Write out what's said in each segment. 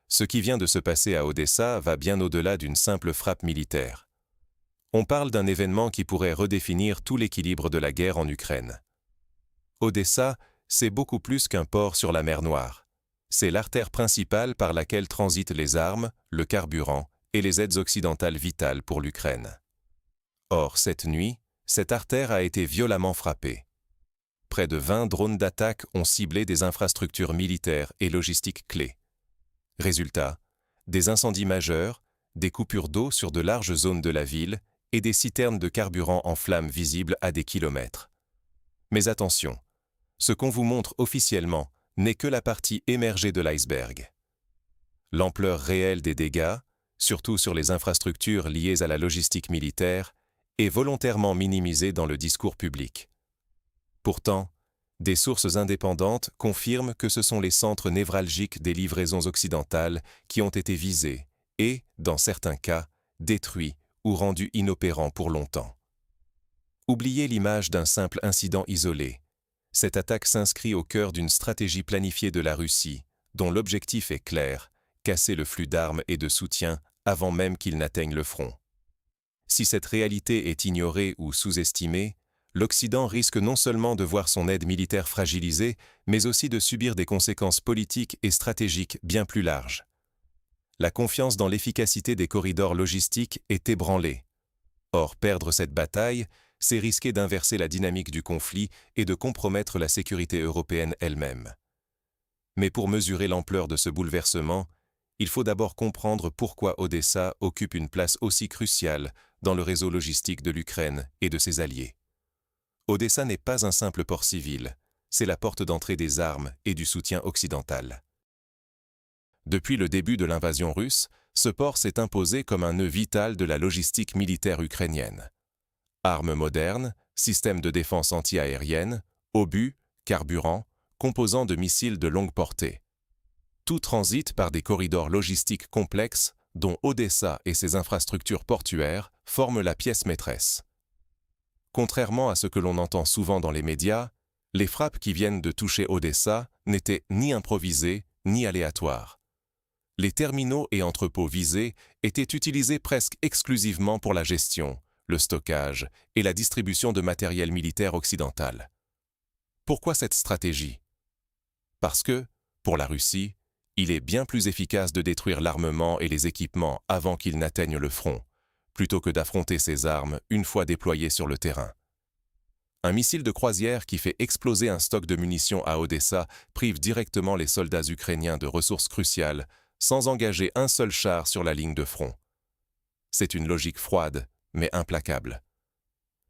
Ce qui vient de se passer à Odessa va bien au-delà d'une simple frappe militaire. On parle d'un événement qui pourrait redéfinir tout l'équilibre de la guerre en Ukraine. Odessa, c'est beaucoup plus qu'un port sur la mer Noire. C'est l'artère principale par laquelle transitent les armes, le carburant et les aides occidentales vitales pour l'Ukraine. Or, cette nuit, cette artère a été violemment frappée. Près de 20 drones d'attaque ont ciblé des infrastructures militaires et logistiques clés. Résultat, des incendies majeurs, des coupures d'eau sur de larges zones de la ville et des citernes de carburant en flammes visibles à des kilomètres. Mais attention, ce qu'on vous montre officiellement n'est que la partie émergée de l'iceberg. L'ampleur réelle des dégâts, surtout sur les infrastructures liées à la logistique militaire, est volontairement minimisée dans le discours public. Pourtant, des sources indépendantes confirment que ce sont les centres névralgiques des livraisons occidentales qui ont été visés et, dans certains cas, détruits ou rendus inopérants pour longtemps. Oubliez l'image d'un simple incident isolé. Cette attaque s'inscrit au cœur d'une stratégie planifiée de la Russie, dont l'objectif est clair, casser le flux d'armes et de soutien avant même qu'il n'atteigne le front. Si cette réalité est ignorée ou sous-estimée, l'Occident risque non seulement de voir son aide militaire fragilisée, mais aussi de subir des conséquences politiques et stratégiques bien plus larges. La confiance dans l'efficacité des corridors logistiques est ébranlée. Or, perdre cette bataille, c'est risquer d'inverser la dynamique du conflit et de compromettre la sécurité européenne elle-même. Mais pour mesurer l'ampleur de ce bouleversement, il faut d'abord comprendre pourquoi Odessa occupe une place aussi cruciale dans le réseau logistique de l'Ukraine et de ses alliés. Odessa n'est pas un simple port civil, c'est la porte d'entrée des armes et du soutien occidental. Depuis le début de l'invasion russe, ce port s'est imposé comme un nœud vital de la logistique militaire ukrainienne. Armes modernes, systèmes de défense anti-aérienne, obus, carburant, composants de missiles de longue portée. Tout transite par des corridors logistiques complexes dont Odessa et ses infrastructures portuaires forment la pièce maîtresse. Contrairement à ce que l'on entend souvent dans les médias, les frappes qui viennent de toucher Odessa n'étaient ni improvisées ni aléatoires. Les terminaux et entrepôts visés étaient utilisés presque exclusivement pour la gestion, le stockage et la distribution de matériel militaire occidental. Pourquoi cette stratégie? Parce que, pour la Russie, il est bien plus efficace de détruire l'armement et les équipements avant qu'ils n'atteignent le front, plutôt que d'affronter ces armes une fois déployées sur le terrain. Un missile de croisière qui fait exploser un stock de munitions à Odessa prive directement les soldats ukrainiens de ressources cruciales sans engager un seul char sur la ligne de front. C'est une logique froide, mais implacable.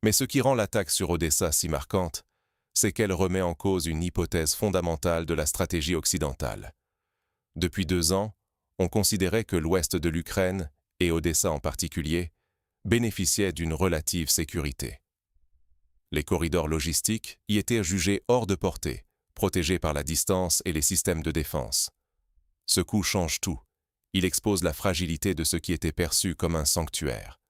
Mais ce qui rend l'attaque sur Odessa si marquante, c'est qu'elle remet en cause une hypothèse fondamentale de la stratégie occidentale. Depuis 2 ans, on considérait que l'ouest de l'Ukraine, et Odessa en particulier, bénéficiait d'une relative sécurité. Les corridors logistiques y étaient jugés hors de portée, protégés par la distance et les systèmes de défense. Ce coup change tout. Il expose la fragilité de ce qui était perçu comme un sanctuaire.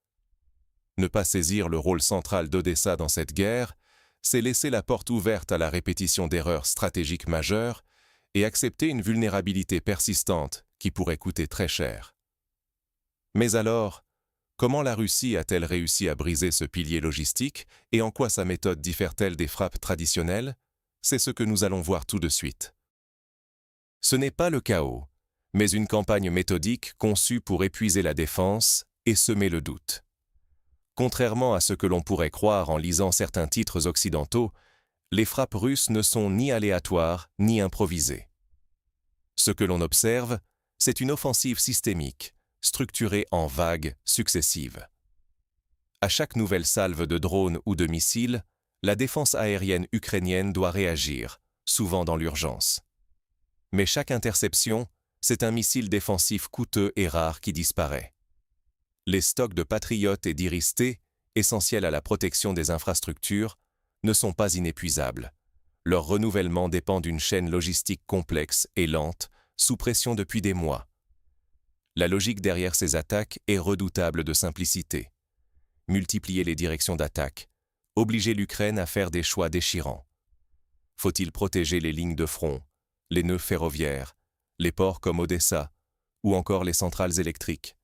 Ne pas saisir le rôle central d'Odessa dans cette guerre, c'est laisser la porte ouverte à la répétition d'erreurs stratégiques majeures et accepter une vulnérabilité persistante qui pourrait coûter très cher. Mais alors, comment la Russie a-t-elle réussi à briser ce pilier logistique et en quoi sa méthode diffère-t-elle des frappes traditionnelles? C'est ce que nous allons voir tout de suite. Ce n'est pas le chaos, mais une campagne méthodique conçue pour épuiser la défense et semer le doute. Contrairement à ce que l'on pourrait croire en lisant certains titres occidentaux, les frappes russes ne sont ni aléatoires ni improvisées. Ce que l'on observe, c'est une offensive systémique, structurée en vagues successives. À chaque nouvelle salve de drones ou de missiles, la défense aérienne ukrainienne doit réagir, souvent dans l'urgence. Mais chaque interception, c'est un missile défensif coûteux et rare qui disparaît. Les stocks de Patriotes et d'Iris-T, essentiels à la protection des infrastructures, ne sont pas inépuisables. Leur renouvellement dépend d'une chaîne logistique complexe et lente, sous pression depuis des mois. La logique derrière ces attaques est redoutable de simplicité. Multiplier les directions d'attaque, obliger l'Ukraine à faire des choix déchirants. Faut-il protéger les lignes de front, les nœuds ferroviaires, les ports comme Odessa, ou encore les centrales électriques.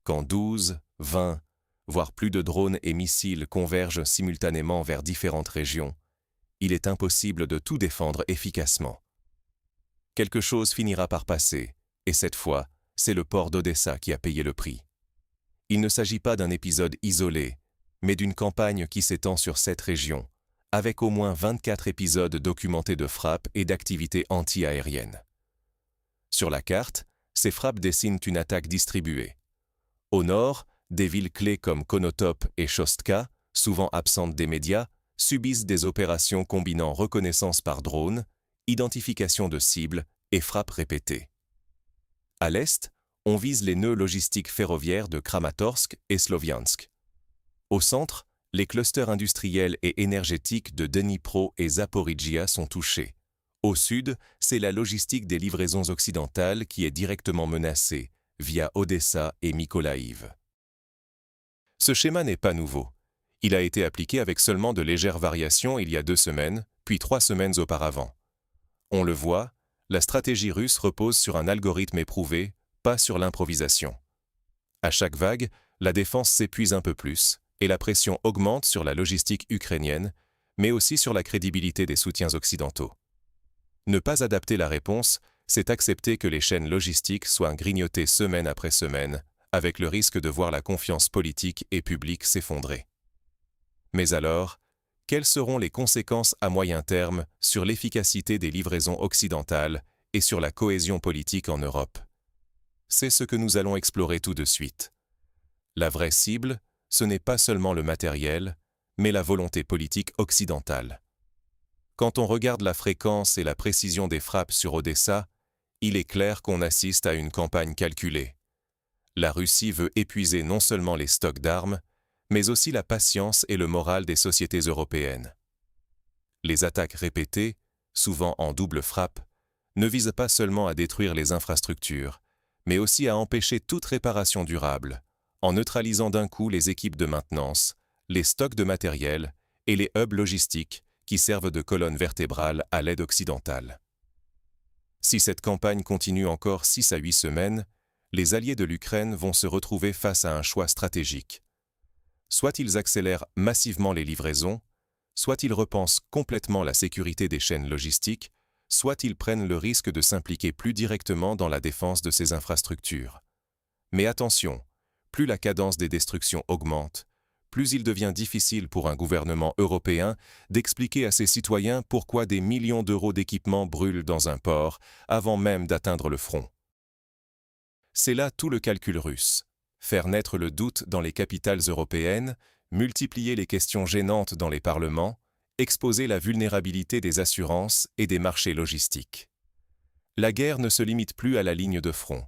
Quand 12, 20, voire plus de drones et missiles convergent simultanément vers différentes régions, il est impossible de tout défendre efficacement. Quelque chose finira par passer, et cette fois, c'est le port d'Odessa qui a payé le prix. Il ne s'agit pas d'un épisode isolé, mais d'une campagne qui s'étend sur 7 régions, avec au moins 24 épisodes documentés de frappes et d'activités anti-aériennes. Sur la carte, ces frappes dessinent une attaque distribuée. Au nord, des villes clés comme Konotop et Shostka, souvent absentes des médias, subissent des opérations combinant reconnaissance par drone, identification de cibles et frappes répétées. À l'est, on vise les nœuds logistiques ferroviaires de Kramatorsk et Sloviansk. Au centre, les clusters industriels et énergétiques de Dnipro et Zaporizhia sont touchés. Au sud, c'est la logistique des livraisons occidentales qui est directement menacée, via Odessa et Mykolaïv. Ce schéma n'est pas nouveau. Il a été appliqué avec seulement de légères variations il y a 2 semaines, puis 3 semaines auparavant. On le voit, la stratégie russe repose sur un algorithme éprouvé, pas sur l'improvisation. À chaque vague, la défense s'épuise un peu plus, et la pression augmente sur la logistique ukrainienne, mais aussi sur la crédibilité des soutiens occidentaux. Ne pas adapter la réponse, c'est accepter que les chaînes logistiques soient grignotées semaine après semaine, avec le risque de voir la confiance politique et publique s'effondrer. Mais alors, quelles seront les conséquences à moyen terme sur l'efficacité des livraisons occidentales et sur la cohésion politique en Europe? C'est ce que nous allons explorer tout de suite. La vraie cible, ce n'est pas seulement le matériel, mais la volonté politique occidentale. Quand on regarde la fréquence et la précision des frappes sur Odessa, il est clair qu'on assiste à une campagne calculée. La Russie veut épuiser non seulement les stocks d'armes, mais aussi la patience et le moral des sociétés européennes. Les attaques répétées, souvent en double frappe, ne visent pas seulement à détruire les infrastructures, mais aussi à empêcher toute réparation durable, en neutralisant d'un coup les équipes de maintenance, les stocks de matériel et les hubs logistiques qui servent de colonne vertébrale à l'aide occidentale. Si cette campagne continue encore 6 à 8 semaines, les alliés de l'Ukraine vont se retrouver face à un choix stratégique. Soit ils accélèrent massivement les livraisons, soit ils repensent complètement la sécurité des chaînes logistiques, soit ils prennent le risque de s'impliquer plus directement dans la défense de ces infrastructures. Mais attention, plus la cadence des destructions augmente, plus il devient difficile pour un gouvernement européen d'expliquer à ses citoyens pourquoi des millions d'euros d'équipements brûlent dans un port avant même d'atteindre le front. C'est là tout le calcul russe. Faire naître le doute dans les capitales européennes, multiplier les questions gênantes dans les parlements, exposer la vulnérabilité des assurances et des marchés logistiques. La guerre ne se limite plus à la ligne de front.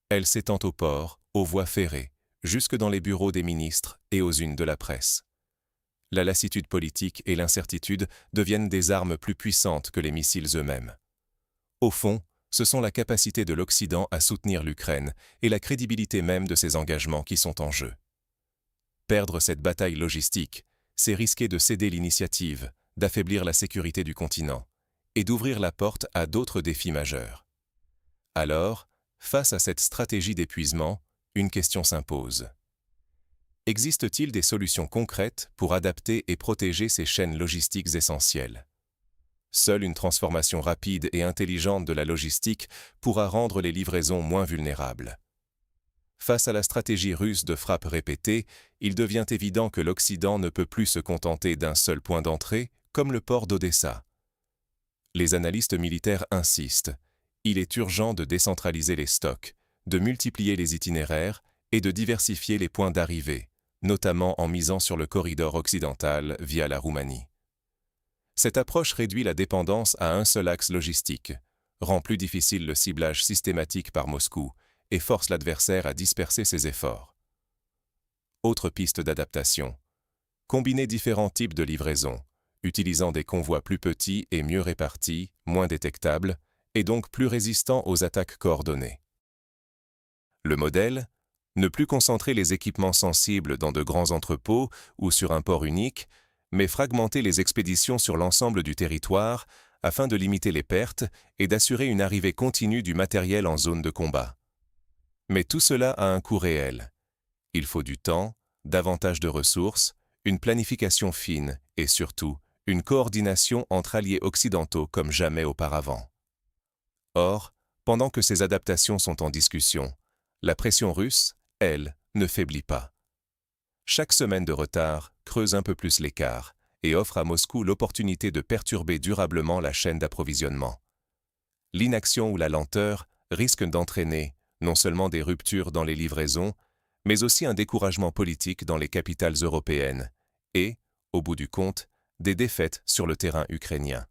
Elle s'étend aux ports, aux voies ferrées, jusque dans les bureaux des ministres et aux unes de la presse. La lassitude politique et l'incertitude deviennent des armes plus puissantes que les missiles eux-mêmes. Au fond, ce sont la capacité de l'Occident à soutenir l'Ukraine et la crédibilité même de ses engagements qui sont en jeu. Perdre cette bataille logistique, c'est risquer de céder l'initiative, d'affaiblir la sécurité du continent et d'ouvrir la porte à d'autres défis majeurs. Alors, face à cette stratégie d'épuisement, une question s'impose. Existe-t-il des solutions concrètes pour adapter et protéger ces chaînes logistiques essentielles? Seule une transformation rapide et intelligente de la logistique pourra rendre les livraisons moins vulnérables. Face à la stratégie russe de frappe répétée, il devient évident que l'Occident ne peut plus se contenter d'un seul point d'entrée, comme le port d'Odessa. Les analystes militaires insistent. Il est urgent de décentraliser les stocks, de multiplier les itinéraires et de diversifier les points d'arrivée, notamment en misant sur le corridor occidental via la Roumanie. Cette approche réduit la dépendance à un seul axe logistique, rend plus difficile le ciblage systématique par Moscou et force l'adversaire à disperser ses efforts. Autre piste d'adaptation. Combiner différents types de livraisons, utilisant des convois plus petits et mieux répartis, moins détectables, et donc plus résistants aux attaques coordonnées. Le modèle? Ne plus concentrer les équipements sensibles dans de grands entrepôts ou sur un port unique, mais fragmenter les expéditions sur l'ensemble du territoire afin de limiter les pertes et d'assurer une arrivée continue du matériel en zone de combat. Mais tout cela a un coût réel. Il faut du temps, davantage de ressources, une planification fine et surtout une coordination entre alliés occidentaux comme jamais auparavant. Or, pendant que ces adaptations sont en discussion, la pression russe, elle, ne faiblit pas. Chaque semaine de retard creuse un peu plus l'écart et offre à Moscou l'opportunité de perturber durablement la chaîne d'approvisionnement. L'inaction ou la lenteur risquent d'entraîner non seulement des ruptures dans les livraisons, mais aussi un découragement politique dans les capitales européennes et, au bout du compte, des défaites sur le terrain ukrainien.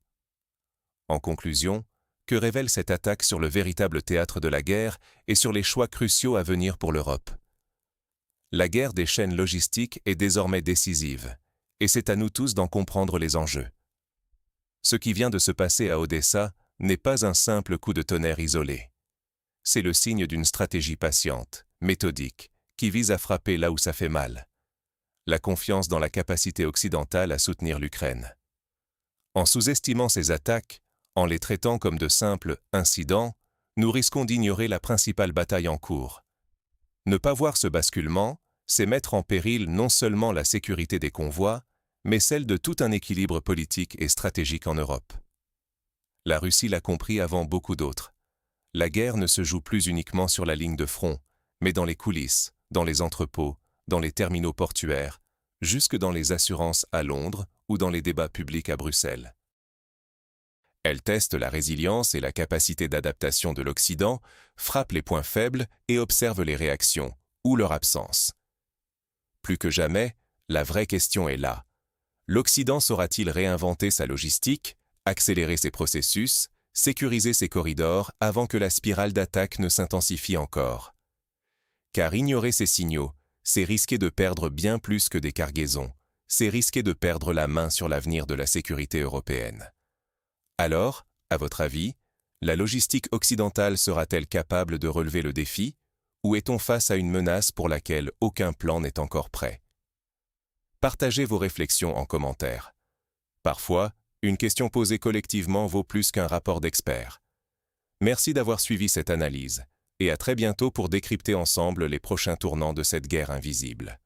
En conclusion, que révèle cette attaque sur le véritable théâtre de la guerre et sur les choix cruciaux à venir pour l'Europe? La guerre des chaînes logistiques est désormais décisive, et c'est à nous tous d'en comprendre les enjeux. Ce qui vient de se passer à Odessa n'est pas un simple coup de tonnerre isolé. C'est le signe d'une stratégie patiente, méthodique, qui vise à frapper là où ça fait mal. La confiance dans la capacité occidentale à soutenir l'Ukraine. En sous-estimant ces attaques, en les traitant comme de simples incidents, nous risquons d'ignorer la principale bataille en cours. Ne pas voir ce basculement, c'est mettre en péril non seulement la sécurité des convois, mais celle de tout un équilibre politique et stratégique en Europe. La Russie l'a compris avant beaucoup d'autres. La guerre ne se joue plus uniquement sur la ligne de front, mais dans les coulisses, dans les entrepôts, dans les terminaux portuaires, jusque dans les assurances à Londres ou dans les débats publics à Bruxelles. Elle teste la résilience et la capacité d'adaptation de l'Occident, frappe les points faibles et observe les réactions, ou leur absence. Plus que jamais, la vraie question est là. L'Occident saura-t-il réinventer sa logistique, accélérer ses processus, sécuriser ses corridors avant que la spirale d'attaque ne s'intensifie encore? Car ignorer ces signaux, c'est risquer de perdre bien plus que des cargaisons, c'est risquer de perdre la main sur l'avenir de la sécurité européenne. Alors, à votre avis, la logistique occidentale sera-t-elle capable de relever le défi, ou est-on face à une menace pour laquelle aucun plan n'est encore prêt? Partagez vos réflexions en commentaire. Parfois, une question posée collectivement vaut plus qu'un rapport d'experts. Merci d'avoir suivi cette analyse, et à très bientôt pour décrypter ensemble les prochains tournants de cette guerre invisible.